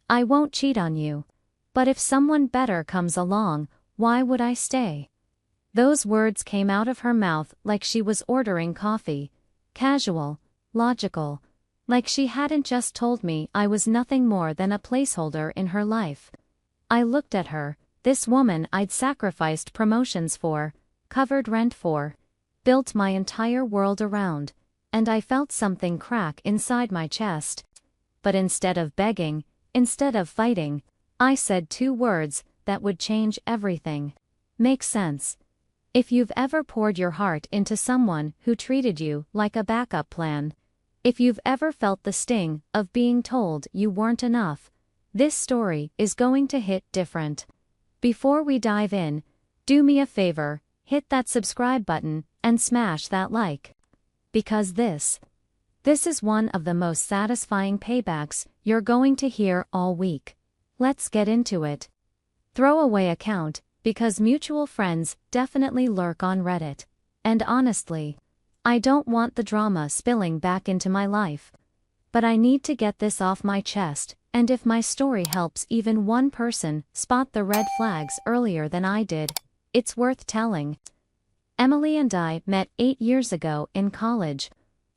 I won't cheat on you. But if someone better comes along, why would I stay? Those words came out of her mouth like she was ordering coffee. Casual, logical. Like she hadn't just told me I was nothing more than a placeholder in her life. I looked at her, this woman I'd sacrificed promotions for, covered rent for, built my entire world around, and I felt something crack inside my chest. But instead of begging, instead of fighting, I said two words that would change everything. Make sense. If you've ever poured your heart into someone who treated you like a backup plan, if you've ever felt the sting of being told you weren't enough, this story is going to hit different. Before we dive in, do me a favor, hit that subscribe button and smash that like. Because this is one of the most satisfying paybacks you're going to hear all week. Let's get into it. Throwaway account, because mutual friends definitely lurk on Reddit. And honestly, I don't want the drama spilling back into my life. But I need to get this off my chest, and if my story helps even one person spot the red flags earlier than I did, it's worth telling. Emily and I met 8 years ago in college.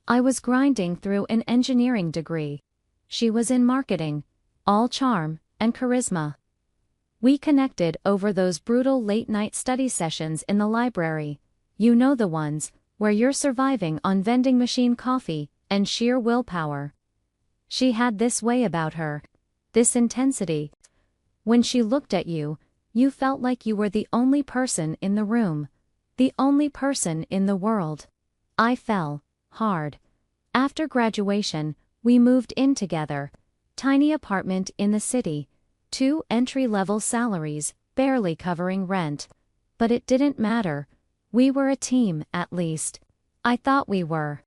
I was grinding through an engineering degree. She was in marketing, all charm and charisma. We connected over those brutal late-night study sessions in the library. You know, the ones where you're surviving on vending machine coffee and sheer willpower. She had this way about her, this intensity. When she looked at you, you felt like you were the only person in the room, the only person in the world. I fell hard. After graduation, we moved in together. Tiny apartment in the city. 2 entry-level salaries, barely covering rent. But it didn't matter. We were a team, at least. I thought we were.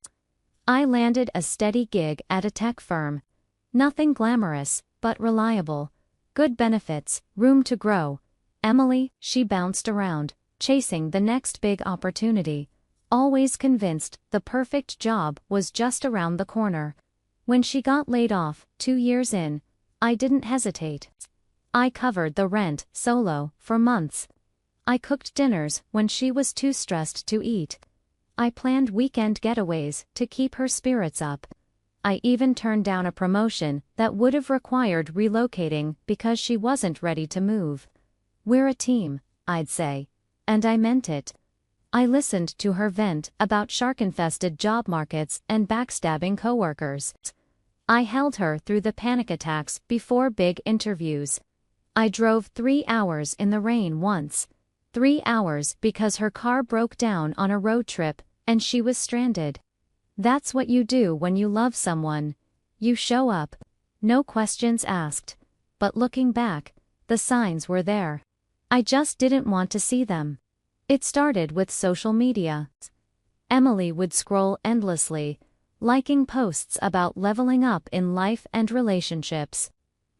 I landed a steady gig at a tech firm. Nothing glamorous, but reliable. Good benefits, room to grow. Emily, she bounced around, chasing the next big opportunity. Always convinced the perfect job was just around the corner. When she got laid off, 2 years in, I didn't hesitate. I covered the rent, solo, for months. I cooked dinners when she was too stressed to eat. I planned weekend getaways to keep her spirits up. I even turned down a promotion that would have required relocating because she wasn't ready to move. We're a team, I'd say. And I meant it. I listened to her vent about shark-infested job markets and backstabbing coworkers. I held her through the panic attacks before big interviews. I drove 3 hours in the rain once. 3 hours because her car broke down on a road trip and she was stranded. That's what you do when you love someone. You show up. No questions asked. But looking back, the signs were there. I just didn't want to see them. It started with social media. Emily would scroll endlessly, liking posts about leveling up in life and relationships.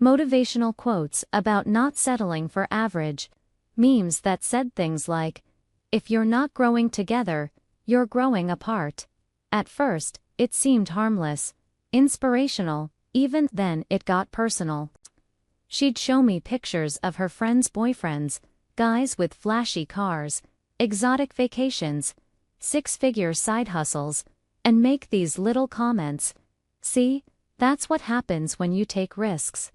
Motivational quotes about not settling for average. Memes that said things like, "If you're not growing together, you're growing apart." At first, it seemed harmless, inspirational, even then it got personal. She'd show me pictures of her friends' boyfriends, guys with flashy cars, exotic vacations, 6-figure side hustles, and make these little comments. "See, that's what happens when you take risks."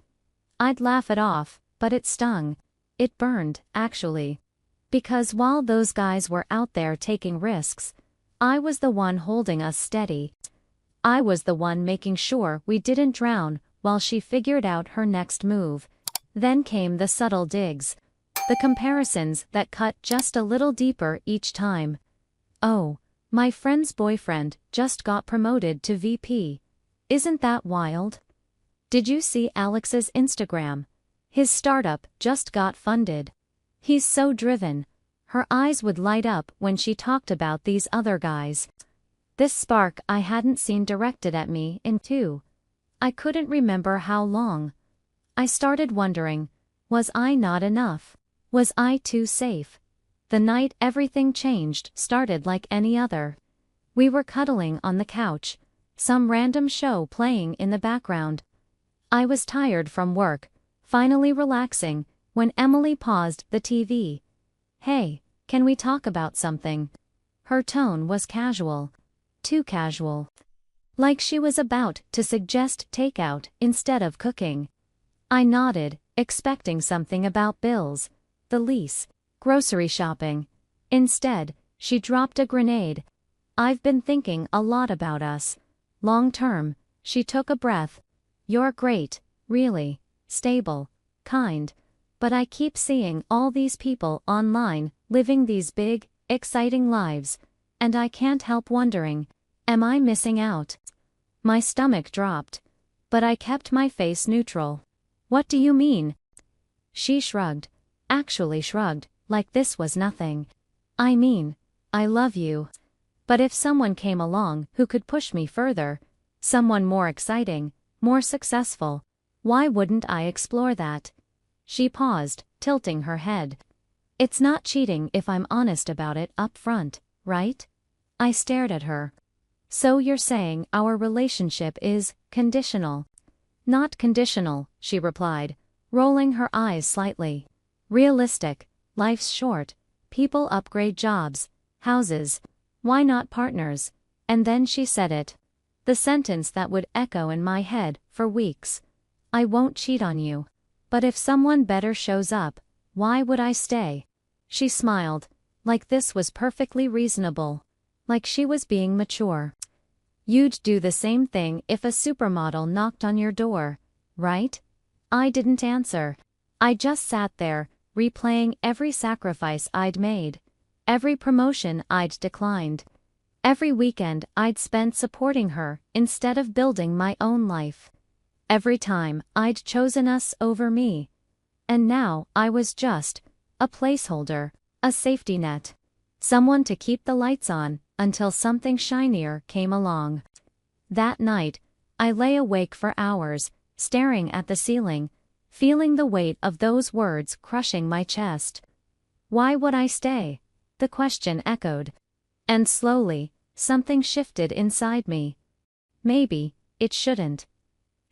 I'd laugh it off, but it stung. It burned, actually. Because while those guys were out there taking risks, I was the one holding us steady. I was the one making sure we didn't drown while she figured out her next move. Then came the subtle digs. The comparisons that cut just a little deeper each time. "Oh, my friend's boyfriend just got promoted to VP. Isn't that wild? Did you see Alex's Instagram? His startup just got funded. He's so driven." Her eyes would light up when she talked about these other guys. This spark I hadn't seen directed at me in I couldn't remember how long. I started wondering, was I not enough? Was I too safe? The night everything changed started like any other. We were cuddling on the couch, some random show playing in the background. I was tired from work, finally relaxing, when Emily paused the TV. "Hey, can we talk about something?" Her tone was casual. Too casual. Like she was about to suggest takeout instead of cooking. I nodded, expecting something about bills, the lease, grocery shopping. Instead, she dropped a grenade. "I've been thinking a lot about us. Long term." She took a breath. "You're great, really, stable, kind. But I keep seeing all these people online, living these big, exciting lives. And I can't help wondering, am I missing out?" My stomach dropped. But I kept my face neutral. "What do you mean?" She shrugged. Actually shrugged, like this was nothing. "I mean, I love you. But if someone came along who could push me further, someone more exciting, more successful, why wouldn't I explore that?" She paused, tilting her head. "It's not cheating if I'm honest about it up front, right?" I stared at her. "So you're saying our relationship is conditional?" "Not conditional," she replied, rolling her eyes slightly. "Realistic. Life's short. People upgrade jobs, houses. Why not partners?" And then she said it. The sentence that would echo in my head for weeks. "I won't cheat on you. But if someone better shows up, why would I stay?" She smiled, like this was perfectly reasonable. Like she was being mature. "You'd do the same thing if a supermodel knocked on your door, right?" I didn't answer. I just sat there, replaying every sacrifice I'd made. Every promotion I'd declined. Every weekend I'd spent supporting her instead of building my own life. Every time I'd chosen us over me. And now I was just a placeholder, a safety net. Someone to keep the lights on until something shinier came along. That night, I lay awake for hours, staring at the ceiling, feeling the weight of those words crushing my chest. Why would I stay? The question echoed. And slowly, something shifted inside me. Maybe it shouldn't.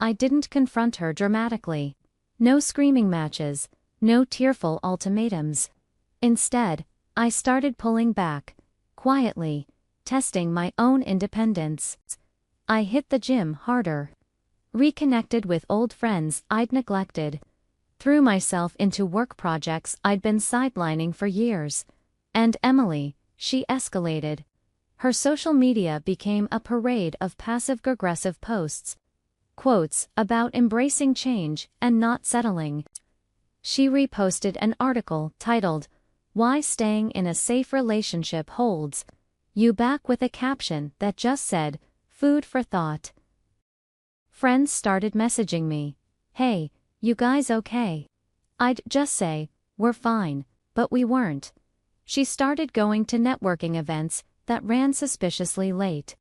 I didn't confront her dramatically. No screaming matches, no tearful ultimatums. Instead, I started pulling back, quietly, testing my own independence. I hit the gym harder. Reconnected with old friends I'd neglected. Threw myself into work projects I'd been sidelining for years. And Emily, she escalated. Her social media became a parade of passive-aggressive posts. Quotes about embracing change and not settling. She reposted an article titled, "Why Staying in a Safe Relationship Holds You Back," with a caption that just said, "Food for thought." Friends started messaging me. "Hey, you guys okay?" I'd just say, "We're fine," but we weren't. She started going to networking events that ran suspiciously late.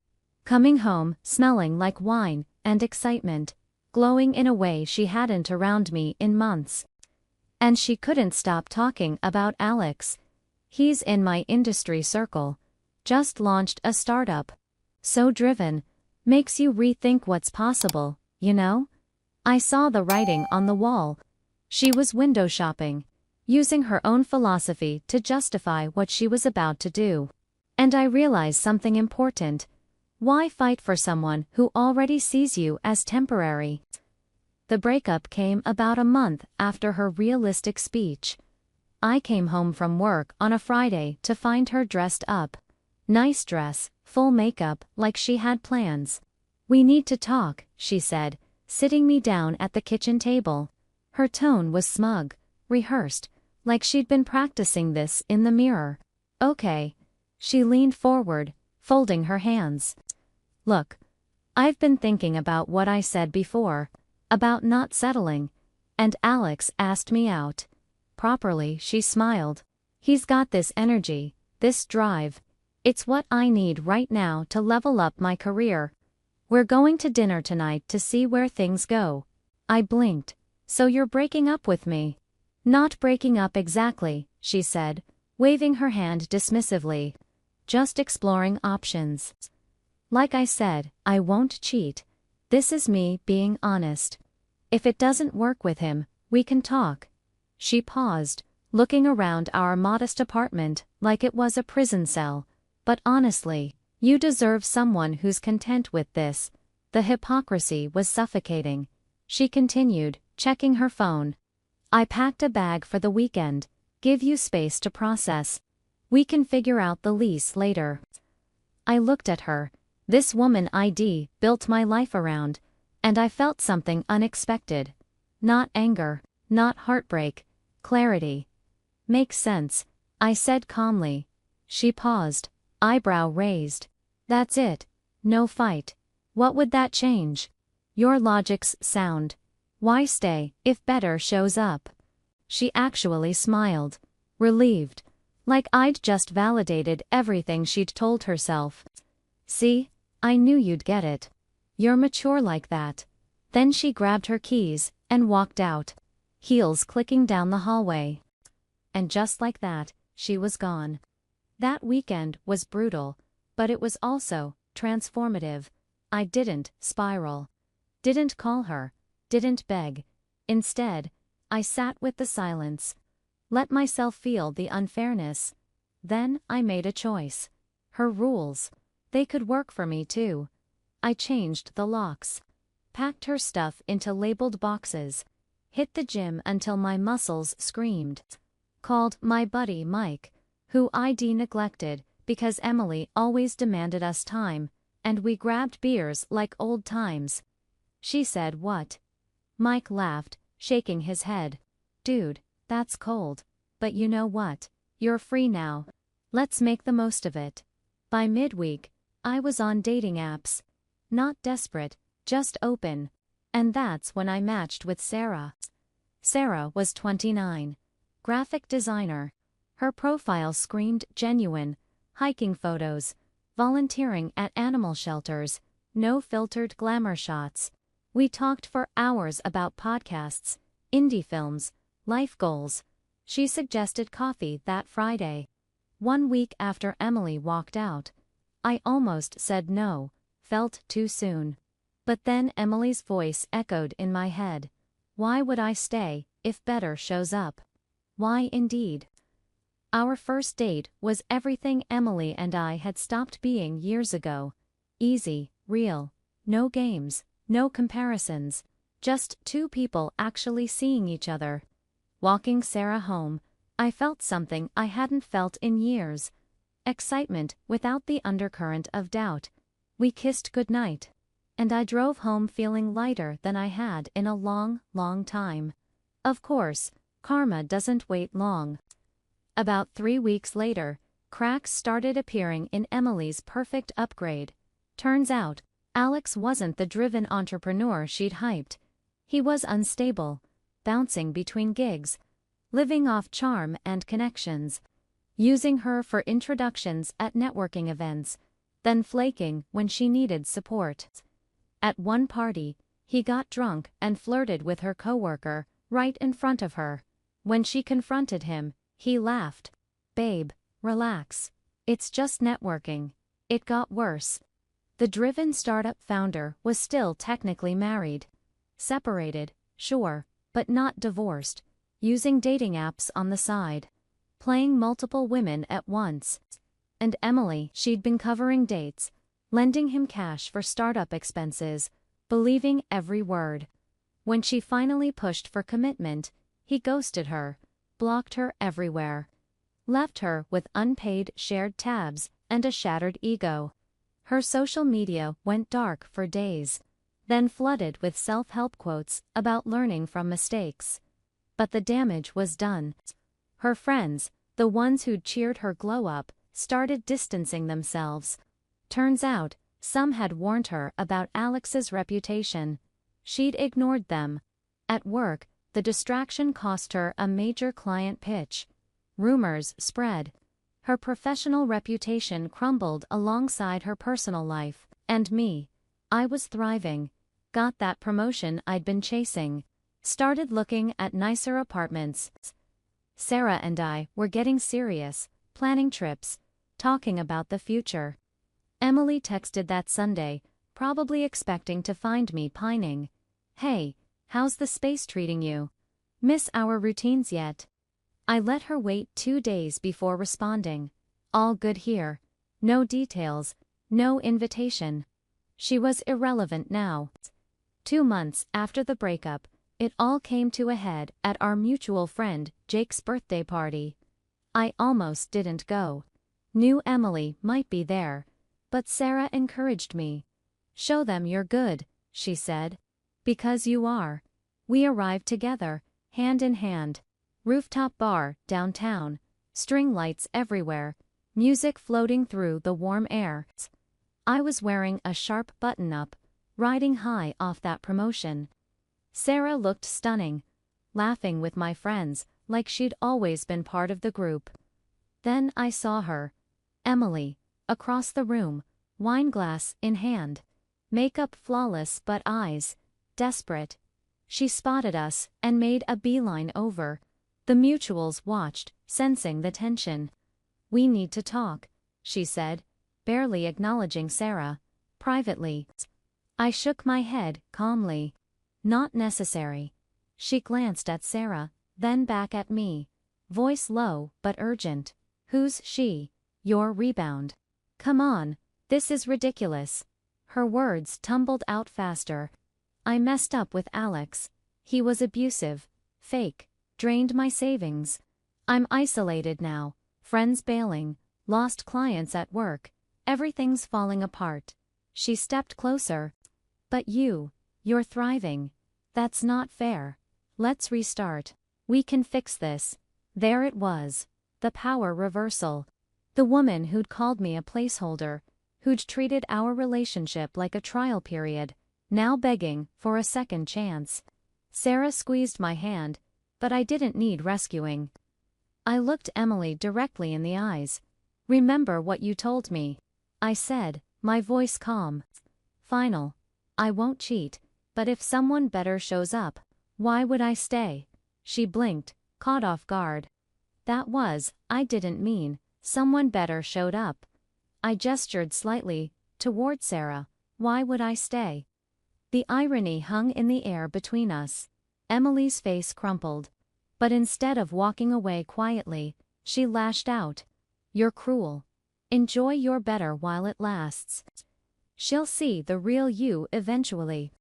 Coming home smelling like wine and excitement, glowing in a way she hadn't around me in months. And she couldn't stop talking about Alex. He's in my industry circle. Just launched a startup. So driven. Makes you rethink what's possible, you know? I saw the writing on the wall. She was window shopping, using her own philosophy to justify what she was about to do. And I realized something important. Why fight for someone who already sees you as temporary? The breakup came about a month after her realistic speech. I came home from work on a Friday to find her dressed up. Nice dress, full makeup, like she had plans. "We need to talk," she said, sitting me down at the kitchen table. Her tone was smug, rehearsed, like she'd been practicing this in the mirror. "Okay." She leaned forward, folding her hands. "Look, I've been thinking about what I said before, about not settling, and Alex asked me out." Properly, she smiled. "He's got this energy, this drive. It's what I need right now to level up my career. We're going to dinner tonight to see where things go." I blinked. "So you're breaking up with me?" "Not breaking up exactly," she said, waving her hand dismissively. "Just exploring options. Like I said, I won't cheat. This is me being honest. If it doesn't work with him, We can talk. She paused, looking around our modest apartment like it was a prison cell. But honestly, you deserve someone who's content with this. The hypocrisy was suffocating. She continued, checking her phone. I packed a bag for the weekend. Give you space to process. We can figure out the lease later. I looked at her. This woman I'd built my life around, and I felt something unexpected. Not anger, not heartbreak, clarity. Makes sense, I said calmly. She paused, eyebrow raised. That's it. No fight. What would that change? Your logic's sound. Why stay if better shows up? She actually smiled. Relieved. Like I'd just validated everything she'd told herself. See? I knew you'd get it. You're mature like that. Then she grabbed her keys and walked out, heels clicking down the hallway. And just like that, she was gone. That weekend was brutal, but it was also transformative. I didn't spiral. Didn't call her. Didn't beg. Instead, I sat with the silence. Let myself feel the unfairness. Then I made a choice. Her rules. They could work for me too. I changed the locks. Packed her stuff into labeled boxes. Hit the gym until my muscles screamed. Called my buddy Mike, who I'd neglected because Emily always demanded us time, and we grabbed beers like old times. She said what? Mike laughed, shaking his head. Dude, that's cold. But you know what? You're free now. Let's make the most of it. By midweek, I was on dating apps. Not desperate, just open. And that's when I matched with Sarah. Sarah was 29. Graphic designer. Her profile screamed genuine. Hiking photos. Volunteering at animal shelters. No filtered glamour shots. We talked for hours about podcasts, indie films, life goals. She suggested coffee that Friday. 1 week after Emily walked out. I almost said no, felt too soon. But then Emily's voice echoed in my head. Why would I stay if better shows up? Why indeed? Our first date was everything Emily and I had stopped being years ago. Easy, real, no games, no comparisons. Just two people actually seeing each other. Walking Sarah home, I felt something I hadn't felt in years. Excitement without the undercurrent of doubt. We kissed goodnight. And I drove home feeling lighter than I had in a long, long time. Of course, karma doesn't wait long. About 3 weeks later, cracks started appearing in Emily's perfect upgrade. Turns out, Alex wasn't the driven entrepreneur she'd hyped. He was unstable, bouncing between gigs, living off charm and connections, using her for introductions at networking events, then flaking when she needed support. At one party, he got drunk and flirted with her coworker, right in front of her. When she confronted him, he laughed. Babe, relax. It's just networking. It got worse. The driven startup founder was still technically married. Separated, sure, but not divorced. Using dating apps on the side. Playing multiple women at once. And Emily, she'd been covering dates, lending him cash for startup expenses, believing every word. When she finally pushed for commitment, he ghosted her, blocked her everywhere. Left her with unpaid shared tabs and a shattered ego. Her social media went dark for days, then flooded with self-help quotes about learning from mistakes. But the damage was done. Her friends, the ones who'd cheered her glow up, started distancing themselves. Turns out, some had warned her about Alex's reputation. She'd ignored them. At work, the distraction cost her a major client pitch. Rumors spread. Her professional reputation crumbled alongside her personal life. And me. I was thriving. Got that promotion I'd been chasing. Started looking at nicer apartments. Sarah and I were getting serious, planning trips, talking about the future. Emily texted that Sunday, probably expecting to find me pining. Hey, how's the space treating you? Miss our routines yet? I let her wait 2 days before responding. All good here. No details, no invitation. She was irrelevant now. 2 months after the breakup, it all came to a head at our mutual friend Jake's birthday party. I almost didn't go. Knew Emily might be there, but Sarah encouraged me. "Show them you're good," she said. "Because you are." We arrived together, hand in hand. Rooftop bar, downtown. String lights everywhere. Music floating through the warm air. I was wearing a sharp button-up, riding high off that promotion. Sarah looked stunning, laughing with my friends like she'd always been part of the group. Then I saw her, Emily, across the room, wineglass in hand. Makeup flawless but eyes desperate. She spotted us and made a beeline over. The mutuals watched, sensing the tension. "We need to talk," she said, barely acknowledging Sarah. "Privately." I shook my head calmly. "Not necessary." She glanced at Sarah, then back at me. Voice low but urgent. "Who's she?" "Your rebound." "Come on, this is ridiculous." Her words tumbled out faster. "I messed up with Alex. He was abusive, fake, drained my savings. I'm isolated now, friends bailing, lost clients at work, everything's falling apart." She stepped closer. "But you're thriving. That's not fair. Let's restart. We can fix this." There it was. The power reversal. The woman who'd called me a placeholder, who'd treated our relationship like a trial period, now begging for a second chance. Sarah squeezed my hand, but I didn't need rescuing. I looked Emily directly in the eyes. "Remember what you told me," I said, my voice calm. "Final. I won't cheat, but if someone better shows up, why would I stay?" She blinked, caught off guard. I didn't mean, someone better showed up. I gestured slightly, toward Sarah. "Why would I stay?" The irony hung in the air between us. Emily's face crumpled. But instead of walking away quietly, she lashed out. "You're cruel. Enjoy your better while it lasts. She'll see the real you eventually."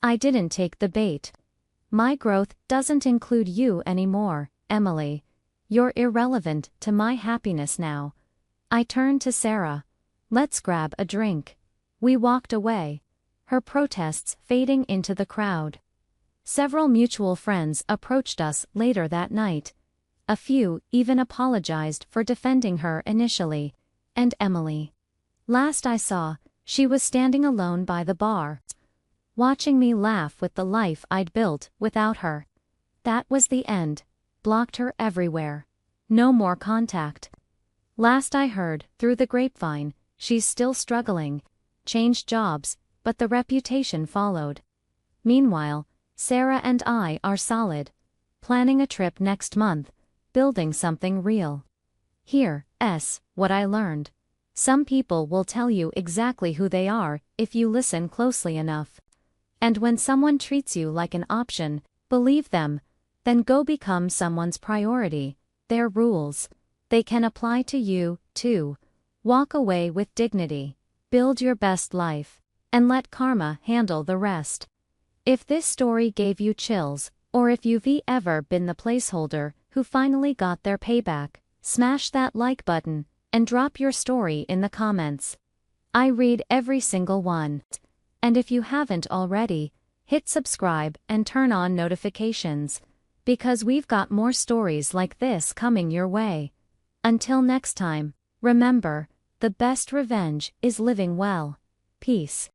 I didn't take the bait. "My growth doesn't include you anymore, Emily. You're irrelevant to my happiness now." I turned to Sarah. "Let's grab a drink." We walked away, her protests fading into the crowd. Several mutual friends approached us later that night. A few even apologized for defending her initially. And Emily. Last I saw, she was standing alone by the bar, watching me laugh with the life I'd built without her. That was the end. Blocked her everywhere. No more contact. Last I heard, through the grapevine, she's still struggling. Changed jobs, but the reputation followed. Meanwhile, Sarah and I are solid. Planning a trip next month. Building something real. Here's what I learned. Some people will tell you exactly who they are if you listen closely enough. And when someone treats you like an option, believe them. Then go become someone's priority. Their rules. They can apply to you, too. Walk away with dignity. Build your best life. And let karma handle the rest. If this story gave you chills, or if you've ever been the placeholder who finally got their payback, smash that like button and drop your story in the comments. I read every single one. And if you haven't already, hit subscribe and turn on notifications, because we've got more stories like this coming your way. Until next time, remember, the best revenge is living well. Peace.